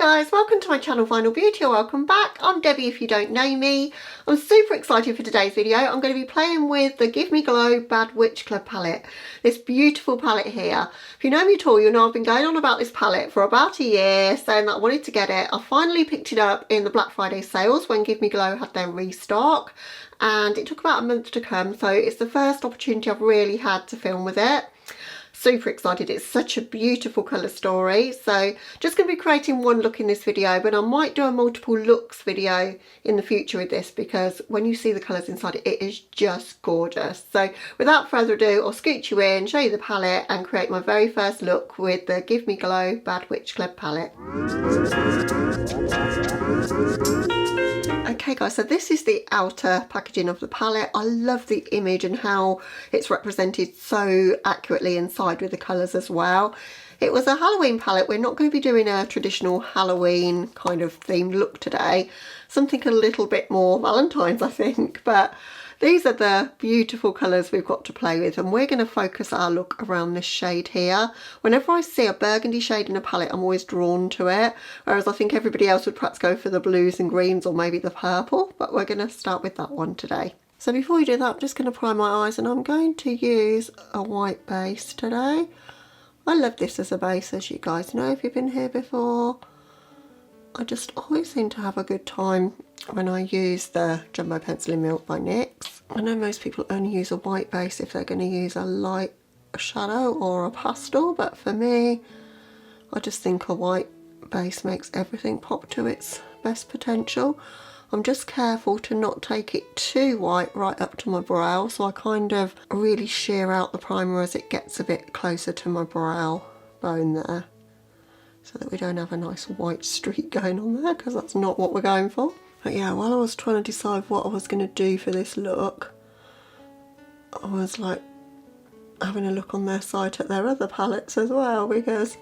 guys, welcome to my channel Final Beauty, or welcome back. I'm Debbie if you don't know me. I'm super excited for today's video. I'm going to be playing with the Give Me Glow Bad Witch Club palette. This beautiful palette here. If you know me at all, you know I've been going on about this palette for about a year, saying that I wanted to get it. I finally picked it up in the Black Friday sales when Give Me Glow had their restock, and it took about a month to come, so it's the first opportunity I've really had to film with it. Super excited. It's such a beautiful colour story. So just going to be creating one look in this video, but I might do a multiple looks video in the future with this, because when you see the colours inside it is just gorgeous. So without further ado, I'll scoot you in, show you the palette and create my very first look with the Give Me Glow Bad Witch Club palette. Okay guys, so this is the outer packaging of the palette. I love the image and how it's represented so accurately inside with the colours as well. It was a Halloween palette. We're not going to be doing a traditional Halloween kind of themed look today. Something a little bit more Valentine's, I think, but these are the beautiful colours we've got to play with, and we're going to focus our look around this shade here. Whenever I see a burgundy shade in a palette, I'm always drawn to it, whereas I think everybody else would perhaps go for the blues and greens or maybe the purple, but we're going to start with that one today. So before we do that, I'm just going to prime my eyes, and I'm going to use a white base today. I love this as a base, as you guys know if you've been here before. I just always seem to have a good time when I use the Jumbo Pencil in Milk by NYX. I know most people only use a white base if they're going to use a light shadow or a pastel, but for me, I just think a white base makes everything pop to its best potential. I'm just careful to not take it too white right up to my brow, so I kind of really sheer out the primer as it gets a bit closer to my brow bone there, so that we don't have a nice white streak going on there, because that's not what we're going for. But yeah, while I was trying to decide what I was going to do for this look, I was like having a look on their site at their other palettes as well, because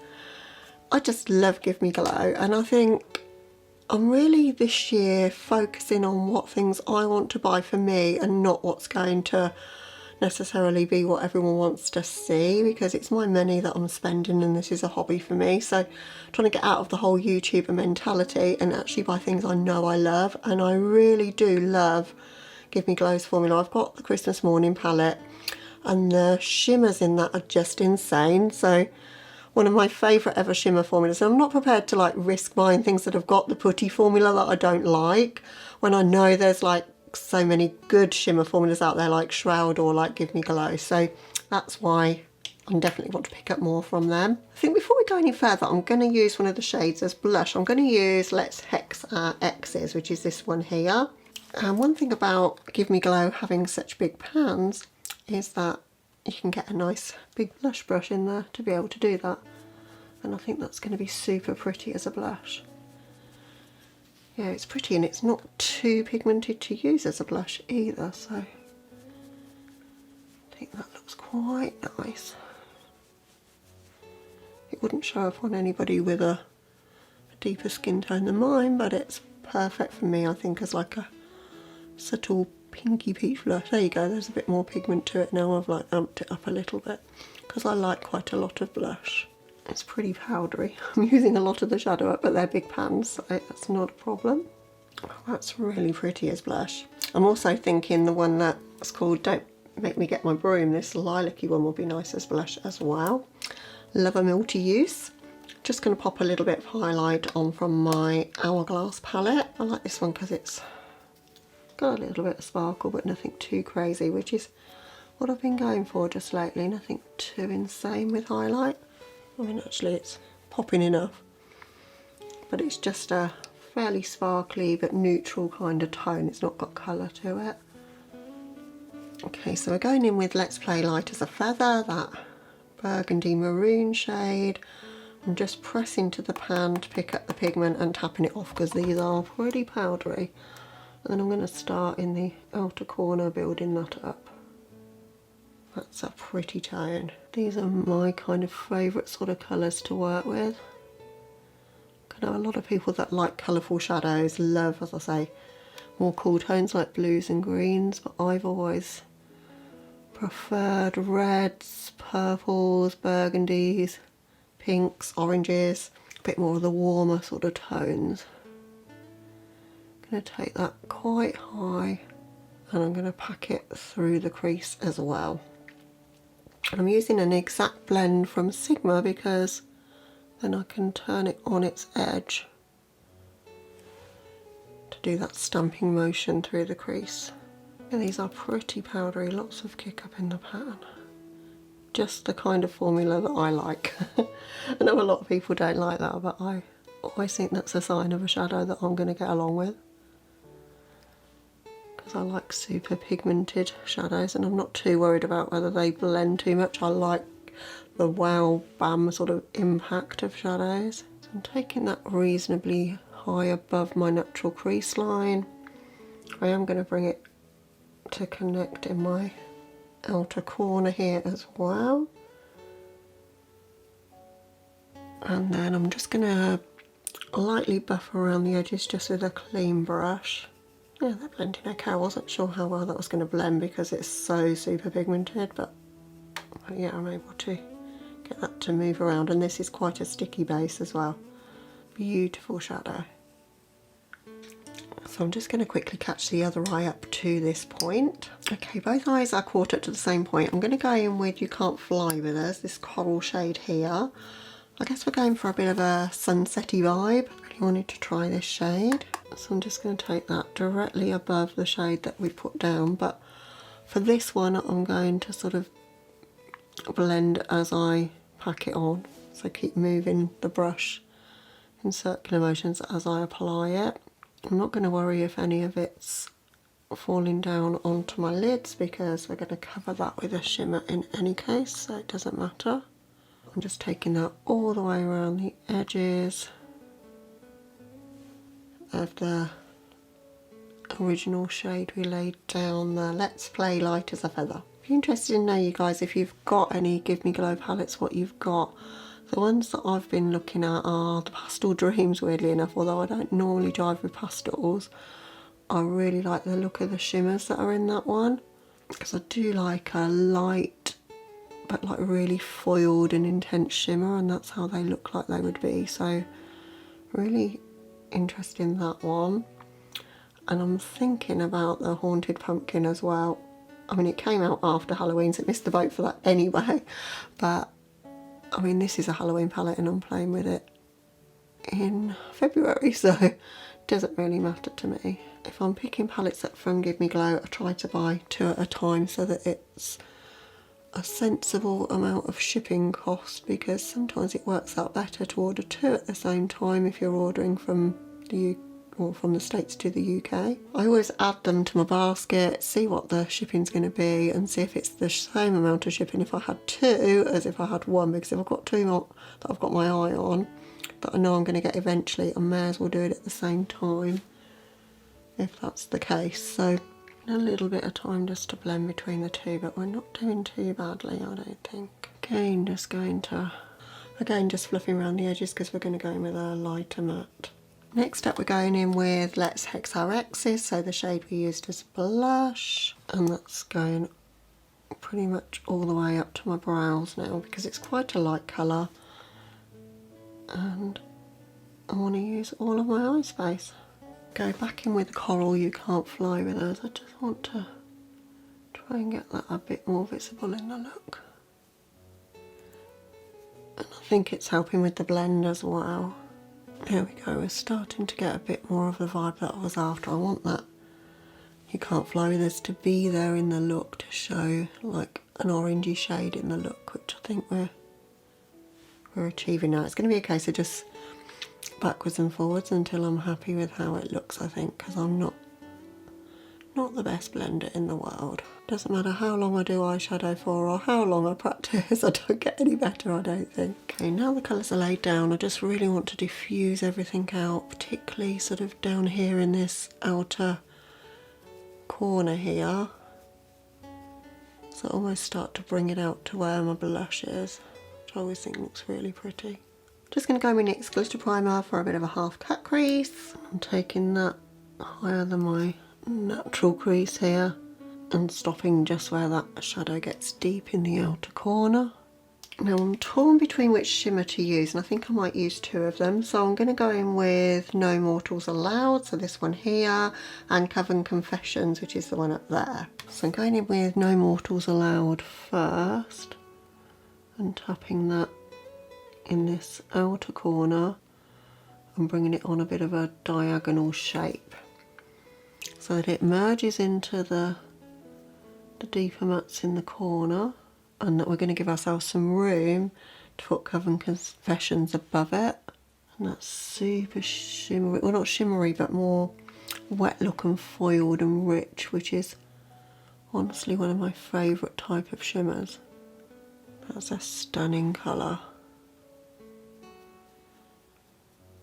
I just love Give Me Glow, and I think I'm really this year focusing on what things I want to buy for me and not what's going to necessarily be what everyone wants to see, because it's my money that I'm spending and this is a hobby for me. So trying to get out of the whole YouTuber mentality and actually buy things I know I love, and I really do love Give Me Glow's formula. I've got the Christmas Morning palette and the shimmers in that are just insane. So one of my favourite ever shimmer formulas, and I'm not prepared to like risk buying things that have got the putty formula that I don't like, when I know there's like so many good shimmer formulas out there like Shroud or like Give Me Glow. So that's why I definitely want to pick up more from them. I think before we go any further, I'm going to use one of the shades as blush. I'm going to use Let's Hex Our X's, which is this one here. And one thing about Give Me Glow having such big pans is that you can get a nice big blush brush in there to be able to do that, and I think that's going to be super pretty as a blush. Yeah, it's pretty and it's not too pigmented to use as a blush either, so I think that looks quite nice. It wouldn't show up on anybody with a deeper skin tone than mine, but it's perfect for me, I think, as like a subtle pinky peach blush. There you go, there's a bit more pigment to it now. I've like amped it up a little bit because I like quite a lot of blush. It's pretty powdery. I'm using a lot of the shadow up, but they're big pans, so that's not a problem. Oh, that's really pretty as blush. I'm also thinking the one that's called Don't Make Me Get My Broom, this lilac-y one, will be nice as blush as well. Love a multi-use. Just going to pop a little bit of highlight on from my Hourglass palette. I like this one because it's got a little bit of sparkle, but nothing too crazy, which is what I've been going for just lately. Nothing too insane with highlight. I mean, actually it's popping enough, but it's just a fairly sparkly but neutral kind of tone. It's not got colour to it. Okay, so we're going in with Let's Play Light as a Feather, that burgundy maroon shade. I'm just pressing to the pan to pick up the pigment and tapping it off because these are pretty powdery. And then I'm going to start in the outer corner building that up. That's a pretty tone. These are my kind of favourite sort of colours to work with. I know a lot of people that like colourful shadows love, as I say, more cool tones like blues and greens, but I've always preferred reds, purples, burgundies, pinks, oranges. bit more of the warmer sort of tones. I'm going to take that quite high and I'm going to pack it through the crease as well. And I'm using an exact blend from Sigma because then I can turn it on its edge to do that stamping motion through the crease. And these are pretty powdery, lots of kick up in the pattern. Just the kind of formula that I like. I know a lot of people don't like that, but I always think that's a sign of a shadow that I'm going to get along with. Because I like super pigmented shadows and I'm not too worried about whether they blend too much. I like the wow bam sort of impact of shadows. So I'm taking that reasonably high above my natural crease line. I am going to bring it to connect in my outer corner here as well, and then I'm just going to lightly buff around the edges just with a clean brush. Yeah, they're blending okay. I wasn't sure how well that was going to blend because it's so super pigmented, but yeah, I'm able to get that to move around, and this is quite a sticky base as well. Beautiful shadow. So I'm just going to quickly catch the other eye up to this point. Okay, both eyes are caught up to the same point. I'm going to go in with You Can't Fly With Us, this coral shade here. I guess we're going for a bit of a sunsetty vibe. I really wanted to try this shade. So I'm just going to take that directly above the shade that we put down. But for this one, I'm going to sort of blend as I pack it on. So keep moving the brush in circular motions as I apply it. I'm not going to worry if any of it's falling down onto my lids because we're going to cover that with a shimmer in any case, so it doesn't matter. I'm just taking that all the way around the edges of the original shade we laid down, the Let's Play Light as a Feather. If you're interested to know, you guys, if you've got any Give Me Glow palettes, what you've got. The ones that I've been looking at are the Pastel Dreams, weirdly enough, although I don't normally dive with pastels. I really like the look of the shimmers that are in that one, because I do like a light but like really foiled and intense shimmer, and that's how they look like they would be. So really interested in that one. And I'm thinking about the Haunted Pumpkin as well. I mean, it came out after Halloween, so it missed the boat for that anyway, but I mean, this is a Halloween palette and I'm playing with it in February, so it doesn't really matter to me. If I'm picking palettes up from Give Me Glow, I try to buy 2 at a time so that it's a sensible amount of shipping cost, because sometimes it works out better to order 2 at the same time if you're ordering from the States to the UK. I always add them to my basket, see what the shipping's going to be and see if it's the same amount of shipping if I had 2 as if I had 1, because if I've got 2 more that I've got my eye on that I know I'm going to get eventually, I may as well do it at the same time if that's the case. So a little bit of time just to blend between the 2, but we're not doing too badly, I don't think. Again, just fluffing around the edges because we're going to go in with a lighter matte. Next up, we're going in with Let's Hex Our Exes, so the shade we used as blush, and that's going pretty much all the way up to my brows now because it's quite a light colour and I want to use all of my eye space. Go back in with Coral You Can't Fly With Us. I just want to try and get that a bit more visible in the look, and I think it's helping with the blend as well. There we go, we're starting to get a bit more of the vibe that I was after. I want that You Can't Fly With Us to be there in the look, to show like an orangey shade in the look, which I think we're achieving now. It's going to be a case of just backwards and forwards until I'm happy with how it looks, I think, because I'm not the best blender in the world. Doesn't matter how long I do eyeshadow for or how long I practice, I don't get any better, I don't think. Okay, now the colours are laid down, I just really want to diffuse everything out, particularly sort of down here in this outer corner here. So I almost start to bring it out to where my blush is, which I always think looks really pretty. Just going to go with NYX Glitter Primer for a bit of a half cut crease. I'm taking that higher than my natural crease here and stopping just where that shadow gets deep in the outer corner. Now I'm torn between which shimmer to use, and I think I might use two of them. So I'm going to go in with No Mortals Allowed, so this one here, and Coven Confessions, which is the one up there. So I'm going in with No Mortals Allowed first, and tapping that in this outer corner and bringing it on a bit of a diagonal shape so that it merges into the deeper mats in the corner, and that we're going to give ourselves some room to put Coven Confessions above it. And that's super shimmery, well not shimmery but more wet look and foiled and rich, which is honestly one of my favourite type of shimmers. That's a stunning colour.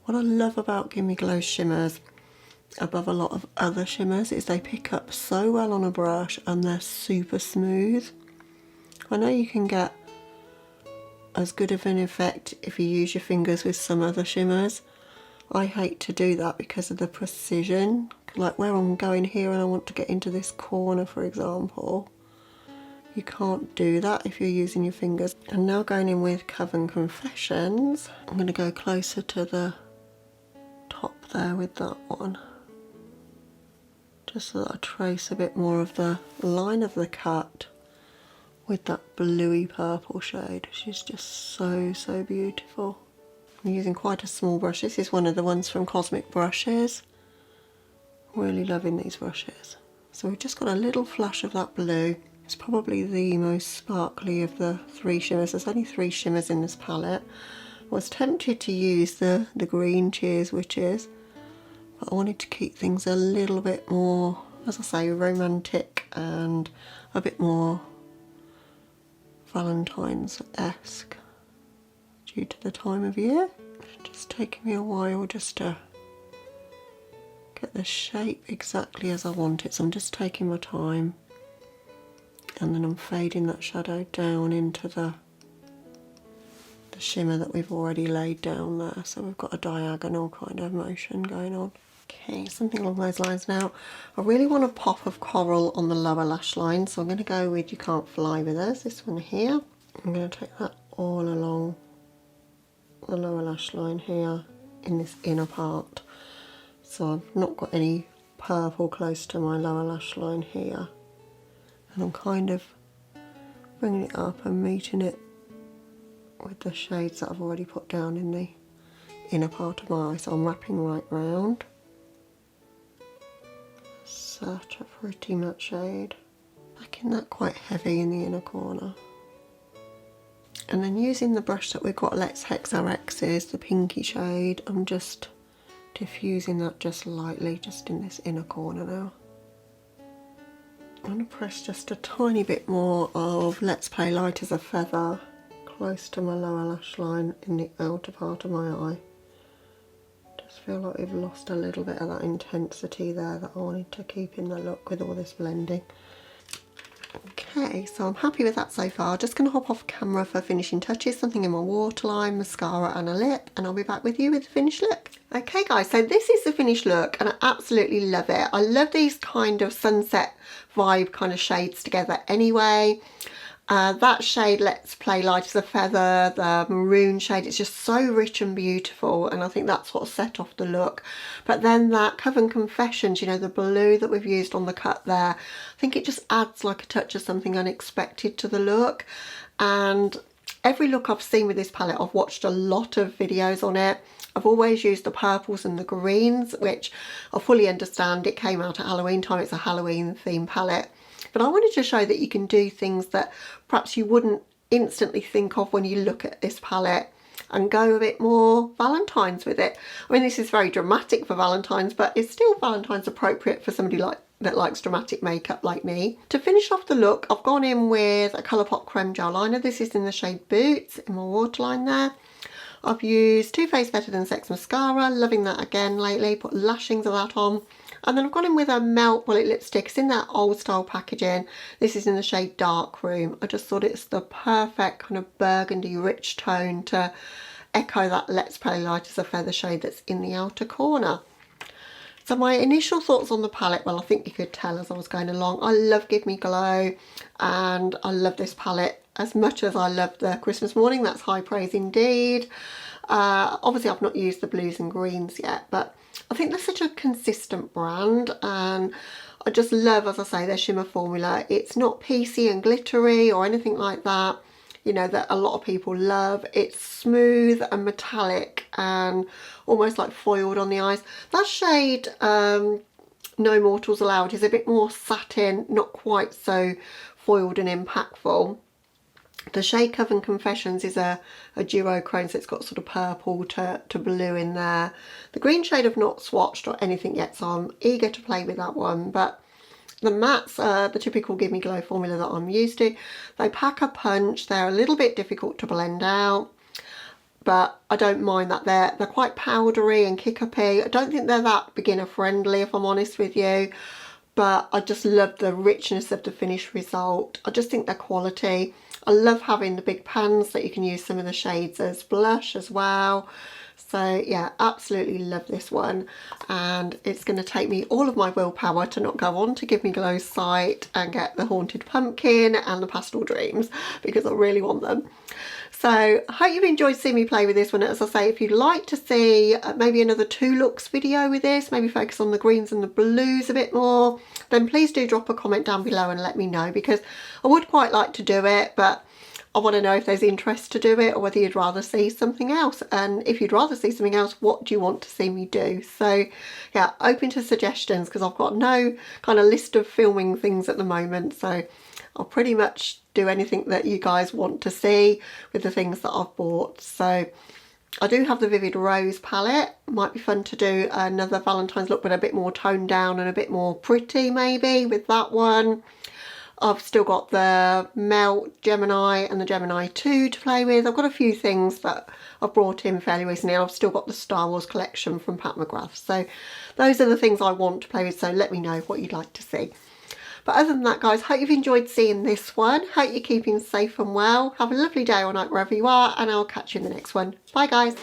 What I love about Gimme Glow shimmers above a lot of other shimmers is they pick up so well on a brush and they're super smooth. I know you can get as good of an effect if you use your fingers with some other shimmers. I hate to do that because of the precision, like where I'm going here and I want to get into this corner, for example. You can't do that if you're using your fingers. And now going in with Coven Confessions, I'm going to go closer to the top there with that one, just so that I trace a bit more of the line of the cut with that bluey purple shade, which is just so beautiful. I'm using quite a small brush. This is one of the ones from Cosmic Brushes. Really loving these brushes. So we've just got a little flash of that blue. It's probably the most sparkly of the three shimmers. There's only three shimmers in this palette. I was tempted to use the green Cheers Witches, but I wanted to keep things a little bit more, as I say, romantic and a bit more Valentine's-esque due to the time of year. It's just taking me a while just to get the shape exactly as I want it, so I'm just taking my time, and then I'm fading that shadow down into the shimmer that we've already laid down there, so we've got a diagonal kind of motion going on. Okay, something along those lines. Now I really want a pop of coral on the lower lash line, so I'm going to go with You Can't Fly With Us, this one here. I'm going to take that all along the lower lash line here in this inner part. So I've not got any purple close to my lower lash line here, and I'm kind of bringing it up and meeting it with the shades that I've already put down in the inner part of my eye. So I'm wrapping right round. Such a pretty matte shade. Making that quite heavy in the inner corner. And then using the brush that we've got, Let's Hex Our Exes, the pinky shade, I'm just diffusing that just lightly, just in this inner corner now. I'm going to press just a tiny bit more of Let's Play Light as a Feather close to my lower lash line in the outer part of my eye. Just feel like we've lost a little bit of that intensity there that I wanted to keep in the look with all this blending. Okay, so I'm happy with that so far. Just going to hop off camera for finishing touches, something in my waterline, mascara and a lip, and I'll be back with you with the finished look. Okay guys, so this is the finished look and I absolutely love it. I love these kind of sunset vibe kind of shades together anyway. That shade, Let's Play Light as a Feather, the maroon shade, it's just so rich and beautiful, and I think that's what set off the look. But then that Coven Confessions, you know, the blue that we've used on the cut there, I think it just adds like a touch of something unexpected to the look. And every look I've seen with this palette, I've watched a lot of videos on it. I've always used the purples and the greens, which I fully understand. It came out at Halloween time, it's a Halloween themed palette. But I wanted to show that you can do things that perhaps you wouldn't instantly think of when you look at this palette and go a bit more Valentine's with it. I mean, this is very dramatic for Valentine's, but it's still Valentine's appropriate for somebody that likes dramatic makeup like me. To finish off the look, I've gone in with a ColourPop Creme Gel Liner. This is in the shade Boots in my waterline there. I've used Too Faced Better Than Sex mascara, loving that again lately, put lashings of that on. And then I've gone in with a Melt Bullet lipstick. It's in that old style packaging. This is in the shade Dark Room. I just thought it's the perfect kind of burgundy rich tone to echo that Let's Play Light as a Feather shade that's in the outer corner. So my initial thoughts on the palette, well, I think you could tell as I was going along, I love Give Me Glow and I love this palette as much as I love the Christmas morning. That's high praise indeed. Obviously I've not used the blues and greens yet, but I think they're such a consistent brand, and I just love, as I say, their shimmer formula. It's not piecey and glittery or anything like that, you know, that a lot of people love. It's smooth and metallic and almost like foiled on the eyes. That shade, No Mortals Allowed, is a bit more satin, not quite so foiled and impactful. The shade Coven Confessions is a duochrome, so it's got sort of purple to blue in there. The green shade I've not swatched or anything yet, so I'm eager to play with that one. But the mattes are the typical Give Me Glow formula that I'm used to. They pack a punch. They're a little bit difficult to blend out, but I don't mind that. They're quite powdery and kick-uppy. I don't think they're that beginner friendly, if I'm honest with you, but I just love the richness of the finished result. I just think they're quality. I love having the big pans that you can use some of the shades as blush as well. So yeah, absolutely love this one, and it's going to take me all of my willpower to not go on to Give Me Glow site and get the Haunted Pumpkin and the Pastel Dreams, because I really want them. So I hope you've enjoyed seeing me play with this one. As I say, if you'd like to see maybe another 2 looks video with this, maybe focus on the greens and the blues a bit more, then please do drop a comment down below and let me know, because I would quite like to do it, but I want to know if there's interest to do it, or whether you'd rather see something else. And if you'd rather see something else, what do you want to see me do? So yeah, open to suggestions, because I've got no kind of list of filming things at the moment. So I'll pretty much do anything that you guys want to see with the things that I've bought. So I do have the Vivid Rose palette. Might be fun to do another Valentine's look, but a bit more toned down and a bit more pretty maybe with that one. I've still got the Melt Gemini and the Gemini 2 to play with. I've got a few things that I've brought in fairly recently. I've still got the Star Wars collection from Pat McGrath. So those are the things I want to play with. So let me know what you'd like to see. But other than that, guys, hope you've enjoyed seeing this one. Hope you're keeping safe and well. Have a lovely day or night wherever you are, and I'll catch you in the next one. Bye, guys.